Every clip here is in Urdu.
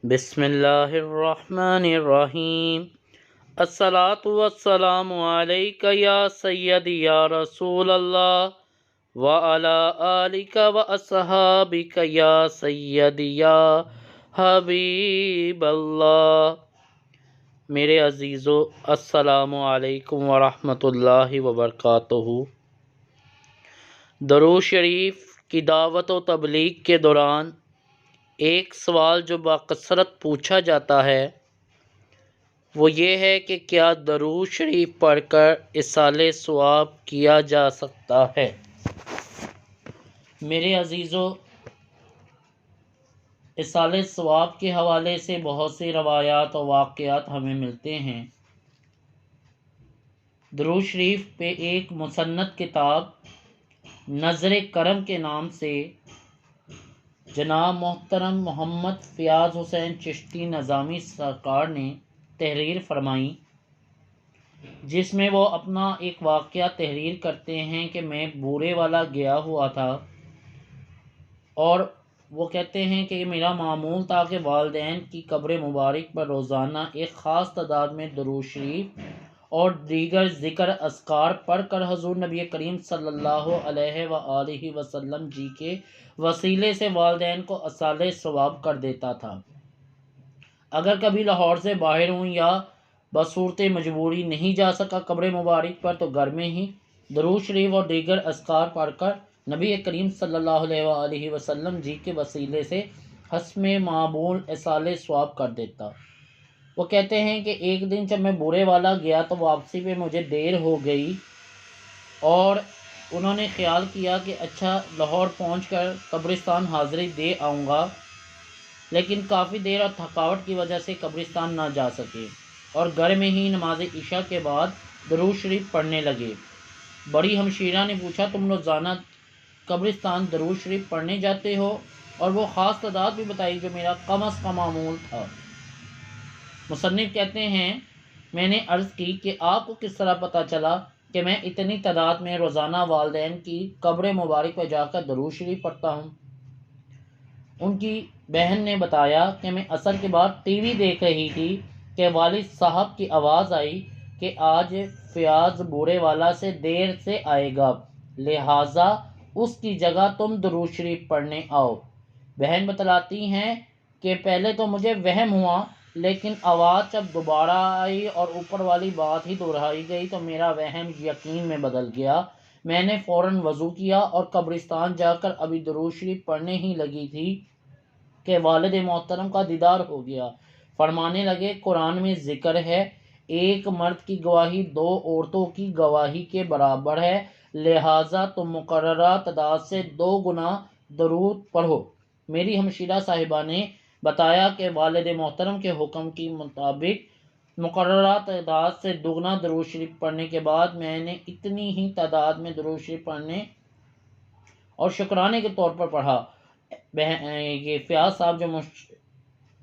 بسم اللہ الرحمن الرحیم۔ الصلاۃ والسلام علیک یا سیدی یا رسول اللہ وعلی آلک واصحابک یا سیدی یا حبیب اللہ۔ میرے عزیزو، السلام علیکم ورحمۃ اللہ وبرکاتہ۔ درود شریف کی دعوت و تبلیغ کے دوران ایک سوال جو بکثرت پوچھا جاتا ہے وہ یہ ہے کہ کیا درود شریف پڑھ کر ایصال ثواب کیا جا سکتا ہے؟ میرے عزیزو، ایصال ثواب کے حوالے سے بہت سی روایات و واقعات ہمیں ملتے ہیں۔ درود شریف پہ ایک مسند کتاب نظر کرم کے نام سے جناب محترم محمد فیاض حسین چشتی نظامی سرکار نے تحریر فرمائی، جس میں وہ اپنا ایک واقعہ تحریر کرتے ہیں کہ میں بورے والا گیا ہوا تھا، اور وہ کہتے ہیں کہ میرا معمول تھا کہ والدین کی قبر مبارک پر روزانہ ایک خاص تعداد میں درود شریف اور دیگر ذکر اذکار پڑھ کر حضور نبی کریم صلی اللہ علیہ وآلہ وسلم جی کے وسیلے سے والدین کو ایصال ثواب کر دیتا تھا۔ اگر کبھی لاہور سے باہر ہوں یا بصورت مجبوری نہیں جا سکا قبر مبارک پر، تو گھر میں ہی درود شریف اور دیگر اذکار پڑھ کر نبی کریم صلی اللہ علیہ وآلہ وسلم جی کے وسیلے سے حسب معمول ایصال ثواب کر دیتا۔ وہ کہتے ہیں کہ ایک دن جب میں بورے والا گیا تو واپسی پہ مجھے دیر ہو گئی، اور انہوں نے خیال کیا کہ اچھا لاہور پہنچ کر قبرستان حاضری دے آؤں گا، لیکن کافی دیر اور تھکاوٹ کی وجہ سے قبرستان نہ جا سکے، اور گھر میں ہی نماز عشاء کے بعد درود شریف پڑھنے لگے۔ بڑی ہمشیرہ نے پوچھا، تم روزانہ قبرستان درود شریف پڑھنے جاتے ہو؟ اور وہ خاص تعداد بھی بتائی جو میرا کم از کم معمول تھا۔ مصنف کہتے ہیں، میں نے عرض کی کہ آپ کو کس طرح پتہ چلا کہ میں اتنی تعداد میں روزانہ والدین کی قبر مبارک پہ جا کر درود شریف پڑھتا ہوں؟ ان کی بہن نے بتایا کہ میں عصر کے بعد ٹی وی دیکھ رہی تھی کہ والد صاحب کی آواز آئی کہ آج فیاض بورے والا سے دیر سے آئے گا، لہٰذا اس کی جگہ تم درود شریف پڑھنے آؤ۔ بہن بتلاتی ہیں کہ پہلے تو مجھے وہم ہوا، لیکن آواز جب دوبارہ آئی اور اوپر والی بات ہی دہرائی گئی تو میرا وہم یقین میں بدل گیا۔ میں نے فوراً وضو کیا اور قبرستان جا کر ابھی درود شریف پڑھنے ہی لگی تھی کہ والد محترم کا دیدار ہو گیا۔ فرمانے لگے، قرآن میں ذکر ہے، ایک مرد کی گواہی دو عورتوں کی گواہی کے برابر ہے، لہٰذا تم مقررہ تعداد سے 2 گنا درود پڑھو۔ میری ہمشیرہ صاحبہ نے بتایا کہ والد محترم کے حکم کے مطابق مقررہ تعداد سے 2 گنا درود شریف پڑھنے کے بعد میں نے اتنی ہی تعداد میں درود شریف پڑھنے اور شکرانے کے طور پر پڑھا۔ یہ فیاض صاحب جو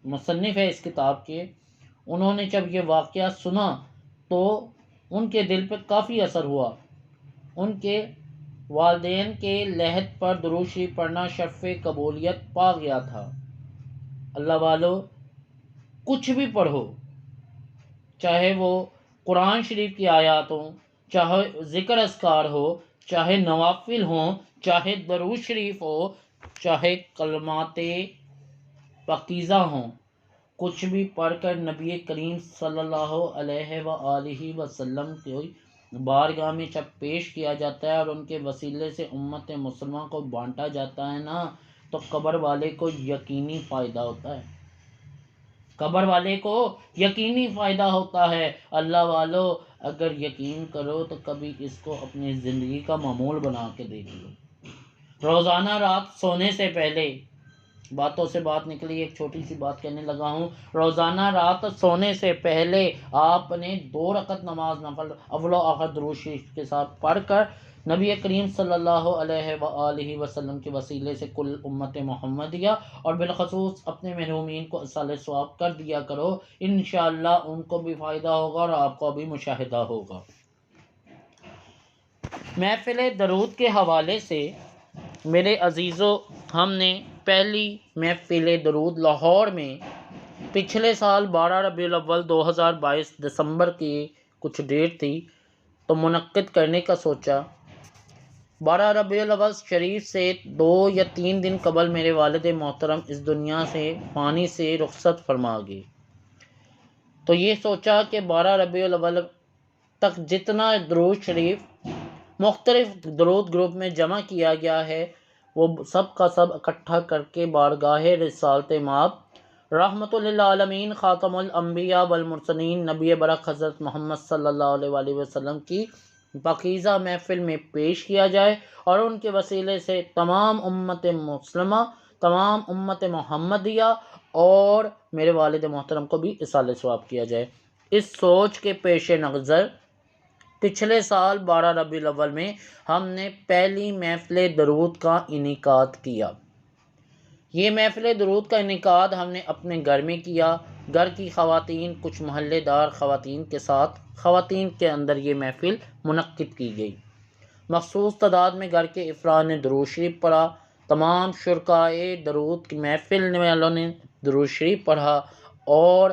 مصنف ہے اس کتاب کے، انہوں نے جب یہ واقعہ سنا تو ان کے دل پہ کافی اثر ہوا۔ ان کے والدین کے لحد پر درود شریف پڑھنا شرف قبولیت پا گیا تھا۔ اللہ والو، کچھ بھی پڑھو، چاہے وہ قرآن شریف کی آیات ہوں، چاہے ذکر اذکار ہو، چاہے نوافل ہوں، چاہے درود شریف ہو، چاہے کلمات پاکیزہ ہوں، کچھ بھی پڑھ کر نبی کریم صلی اللہ علیہ وآلہ وسلم کی بارگاہ میں جب پیش کیا جاتا ہے اور ان کے وسیلے سے امت مسلمہ کو بانٹا جاتا ہے نا، تو قبر والے کو یقینی فائدہ ہوتا ہے۔ قبر والے کو یقینی فائدہ ہوتا ہے۔ اللہ والو، اگر یقین کرو تو کبھی اس کو اپنی زندگی کا معمول بنا کے دیکھ لو۔ روزانہ رات سونے سے پہلے، باتوں سے بات نکلی، ایک چھوٹی سی بات کہنے لگا ہوں، روزانہ رات سونے سے پہلے آپ نے 2 رکعت نماز نفل اول و آخر درود شریف کے ساتھ پڑھ کر نبی کریم صلی اللہ علیہ وآلہ وسلم کے وسیلے سے کل امت محمدیہ اور بالخصوص اپنے محرومین کو ایصال ثواب کر دیا کرو۔ انشاءاللہ ان کو بھی فائدہ ہوگا اور آپ کو بھی مشاہدہ ہوگا۔ محفل درود کے حوالے سے میرے عزیزو، ہم نے پہلی محفل درود لاہور میں پچھلے سال 12 ربیع الاول 2022 دسمبر کی کچھ ڈیٹ تھی تو منعقد کرنے کا سوچا۔ 12 ربیع الاول شریف سے 2 یا 3 دن قبل میرے والد محترم اس دنیا سے فانی سے رخصت فرما گئے، تو یہ سوچا کہ 12 ربیع الاول تک جتنا درود شریف مختلف درود گروپ میں جمع کیا گیا ہے وہ سب کا سب اکٹھا کر کے بارگاہ رسالت مآب رحمت للعالمین خاتم الانبیاء والمرسلین نبی برک حضرت محمد صلی اللہ علیہ وآلہ وسلم کی پاکیزہ محفل میں پیش کیا جائے، اور ان کے وسیلے سے تمام امت مسلمہ، تمام امت محمدیہ اور میرے والد محترم کو بھی ایصال ثواب کیا جائے۔ اس سوچ کے پیش نظر پچھلے سال 12 ربیع الاول میں ہم نے پہلی محفل درود کا انعقاد کیا۔ یہ محفل درود کا انعقاد ہم نے اپنے گھر میں کیا۔ گھر کی خواتین، کچھ محلے دار خواتین کے ساتھ خواتین کے اندر یہ محفل منعقد کی گئی۔ مخصوص تعداد میں گھر کے افراد نے درود شریف پڑھا۔ تمام شرکائے درود کی محفل والوں نے درود شریف پڑھا، اور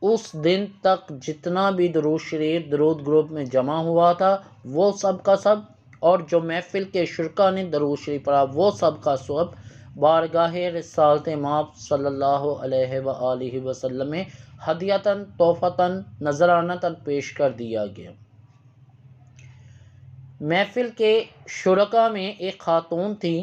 اس دن تک جتنا بھی درود شریف درود گروپ میں جمع ہوا تھا وہ سب کا سب، اور جو محفل کے شرکا نے درود شریف پڑھا وہ سب کا سب بارگاہ رسالت مآب صلی اللہ علیہ وآلہ وسلم میں ہدیتاً، تحفتاً، نذرانتاً پیش کر دیا گیا۔ محفل کے شرکا میں ایک خاتون تھی،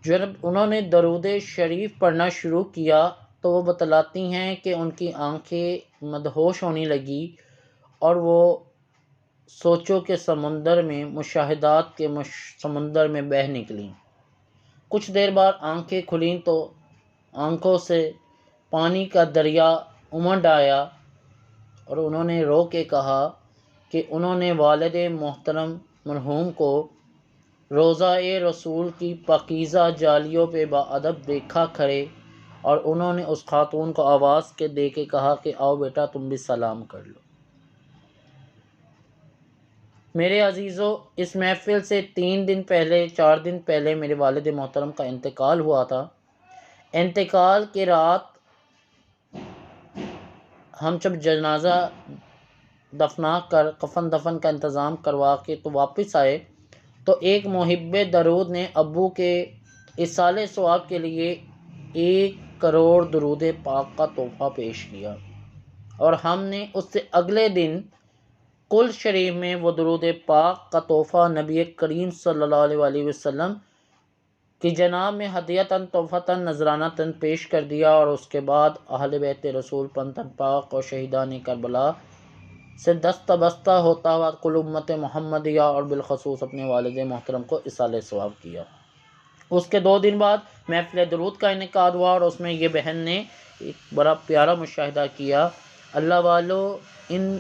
جب انہوں نے درود شریف پڑھنا شروع کیا تو وہ بتلاتی ہیں کہ ان کی آنکھیں مدہوش ہونے لگی اور وہ سوچوں کے سمندر میں، مشاہدات کے سمندر میں بہہ نکلیں۔ کچھ دیر بعد آنکھیں کھلیں تو آنکھوں سے پانی کا دریا امڈ آیا، اور انہوں نے رو کے کہا کہ انہوں نے والد محترم مرحوم کو روضہ رسول کی پاکیزہ جالیوں پہ باادب دیکھا کھڑے، اور انہوں نے اس خاتون کو آواز کے دے کے کہا کہ آؤ بیٹا تم بھی سلام کر لو۔ میرے عزیزو، اس محفل سے 4 دن پہلے میرے والد محترم کا انتقال ہوا تھا۔ انتقال کے رات ہم جب جنازہ دفنا کر کفن دفن کا انتظام کروا کے تو واپس آئے تو ایک محب درود نے ابو کے ایصال ثواب کے لیے 1 کروڑ درود پاک کا تحفہ پیش کیا، اور ہم نے اس سے اگلے دن کل شریف میں وہ درود پاک کا تحفہ نبی کریم صلی اللہ علیہ وآلہ وسلم کی جناب میں ہدیتاً، تحفتاً، نذرانتاً پیش کر دیا، اور اس کے بعد اہل بیت رسول پنتن پاک اور شہیدان کربلا سے دستہ بستہ ہوتا ہوا کل امت محمدیہ اور بالخصوص اپنے والد محترم کو ایصال ثواب کیا۔ اس کے 2 دن بعد محفل درود کا انعقاد ہوا، اور اس میں یہ بہن نے ایک بڑا پیارا مشاہدہ کیا۔ اللہ والو، ان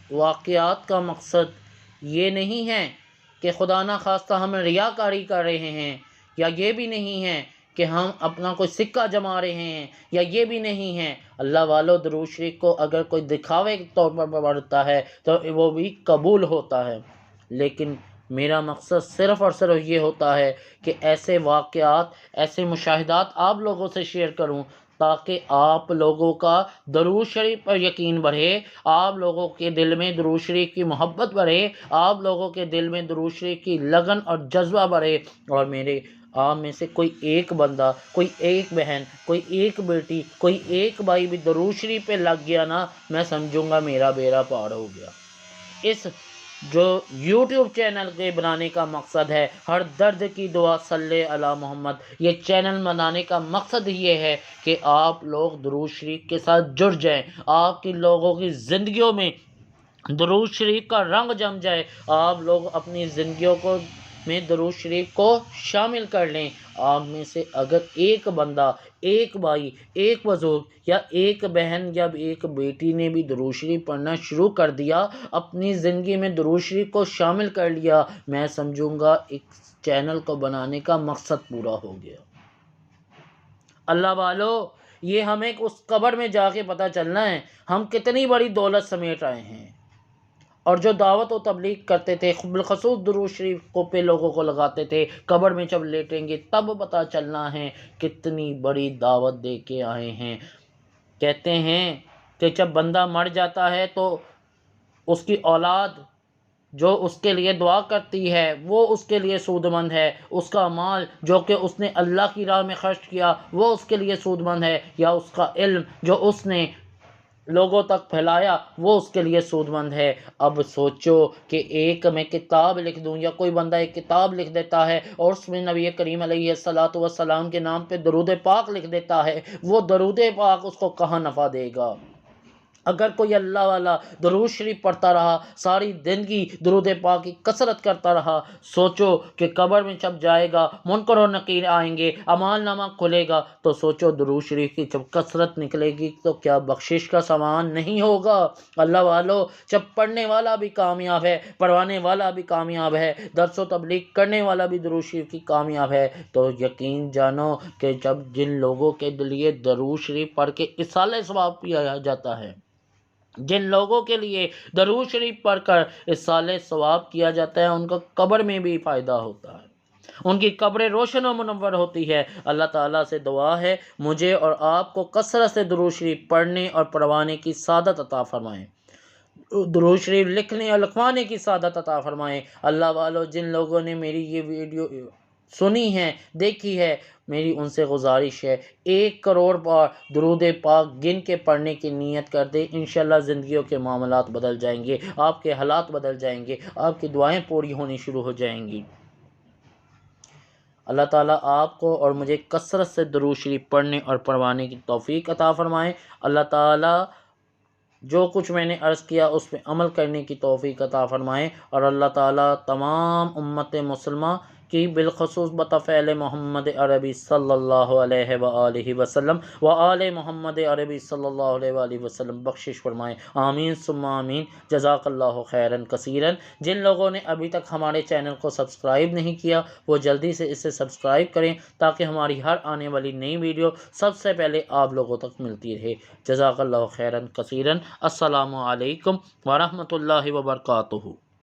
واقعات کا مقصد یہ نہیں ہے کہ خدا نخواستہ ہم ریاکاری کر رہے ہیں، یا یہ بھی نہیں ہے کہ ہم اپنا کوئی سکہ جما رہے ہیں، یا یہ بھی نہیں ہے۔ اللہ والو، درود شریف کو اگر کوئی دکھاوے کے طور پر پڑھتا ہے تو وہ بھی قبول ہوتا ہے، لیکن میرا مقصد صرف اور صرف یہ ہوتا ہے کہ ایسے واقعات، ایسے مشاہدات آپ لوگوں سے شیئر کروں تاکہ آپ لوگوں کا درود شریف پر یقین بڑھے، آپ لوگوں کے دل میں درود شریف کی محبت بڑھے، آپ لوگوں کے دل میں درود شریف کی لگن اور جذبہ بڑھے، اور میرے آپ میں سے کوئی ایک بندہ، کوئی ایک بہن، کوئی ایک بیٹی، کوئی ایک بھائی بھی درود شریف پہ لگ گیا نا، میں سمجھوں گا میرا بیڑا پار ہو گیا۔ اس جو یوٹیوب چینل کے بنانے کا مقصد ہے، ہر درد کی دعا صلی علی محمد، یہ چینل بنانے کا مقصد یہ ہے کہ آپ لوگ درود شریف کے ساتھ جڑ جائیں، آپ کی لوگوں کی زندگیوں میں درود شریف کا رنگ جم جائے، آپ لوگ اپنی زندگیوں کو میں درود شریف کو شامل کر لیں۔ آپ میں سے اگر ایک بندہ، ایک بھائی، ایک بزرگ یا ایک بہن یا ایک بیٹی نے بھی درود شریف پڑھنا شروع کر دیا، اپنی زندگی میں درود شریف کو شامل کر لیا، میں سمجھوں گا ایک چینل کو بنانے کا مقصد پورا ہو گیا۔ اللہ والو، یہ ہمیں اس قبر میں جا کے پتہ چلنا ہے ہم کتنی بڑی دولت سمیٹ آئے ہیں۔ اور جو دعوت و تبلیغ کرتے تھے، بالخصوص درود شریف کو پہ لوگوں کو لگاتے تھے، قبر میں جب لیٹیں گے تب پتہ چلنا ہے کتنی بڑی دعوت دے کے آئے ہیں۔ کہتے ہیں کہ جب بندہ مر جاتا ہے تو اس کی اولاد جو اس کے لیے دعا کرتی ہے وہ اس کے لیے سود مند ہے، اس کا مال جو کہ اس نے اللہ کی راہ میں خرچ کیا وہ اس کے لیے سود مند ہے، یا اس کا علم جو اس نے لوگوں تک پھیلایا وہ اس کے لیے سود مند ہے۔ اب سوچو کہ ایک میں کتاب لکھ دوں، یا کوئی بندہ ایک کتاب لکھ دیتا ہے اور اس میں نبی کریم علیہ الصلاۃ والسلام کے نام پہ درود پاک لکھ دیتا ہے، وہ درود پاک اس کو کہاں نفع دے گا؟ اگر کوئی اللہ والا درود شریف پڑھتا رہا، ساری زندگی درود پاک کی کثرت کرتا رہا، سوچو کہ قبر میں جب جائے گا منکر و نکیر آئیں گے، اعمال نامہ کھلے گا، تو سوچو درود شریف کی جب کثرت نکلے گی تو کیا بخشش کا سامان نہیں ہوگا؟ اللہ والو، جب پڑھنے والا بھی کامیاب ہے، پڑھوانے والا بھی کامیاب ہے، درس و تبلیغ کرنے والا بھی درود شریف کی کامیاب ہے، تو یقین جانو کہ جب جن لوگوں کے لیے درود شریف پڑھ کے اصالہ ثواب کیا جاتا ہے، جن لوگوں کے لیے درود شریف پڑھ کر اصالہ ثواب کیا جاتا ہے، ان کا قبر میں بھی فائدہ ہوتا ہے، ان کی قبریں روشن و منور ہوتی ہے۔ اللہ تعالیٰ سے دعا ہے مجھے اور آپ کو کثرت سے درود شریف پڑھنے اور پڑھوانے کی سعادت عطا فرمائیں، درود شریف لکھنے اور لکھوانے کی سعادت عطا فرمائیں۔ اللہ والو، جن لوگوں نے میری یہ ویڈیو سنی ہے، دیکھی ہے، میری ان سے گزارش ہے 1 کروڑ بار درود پاک گن کے پڑھنے کی نیت کر دے، انشاءاللہ زندگیوں کے معاملات بدل جائیں گے، آپ کے حالات بدل جائیں گے، آپ کی دعائیں پوری ہونی شروع ہو جائیں گی۔ اللہ تعالیٰ آپ کو اور مجھے کثرت سے درود شریف پڑھنے اور پڑھوانے کی توفیق عطا فرمائے۔ اللہ تعالیٰ جو کچھ میں نے عرض کیا اس پہ عمل کرنے کی توفیق عطا فرمائے، اور اللہ تعالیٰ تمام امت مسلمہ کی بالخصوص بطفیل محمد عربی صلی اللہ علیہ وآلہ وسلم و آل محمد عربی صلی اللہ علیہ وآلہ وسلم بخشش فرمائے، آمین ثم آمین۔ جزاک اللہ خیرا کثیرا۔ جن لوگوں نے ابھی تک ہمارے چینل کو سبسکرائب نہیں کیا وہ جلدی سے اسے سبسکرائب کریں تاکہ ہماری ہر آنے والی نئی ویڈیو سب سے پہلے آپ لوگوں تک ملتی رہے۔ جزاک اللہ خیرا کثیرا۔ السلام علیکم ورحمۃ اللہ وبرکاتہ۔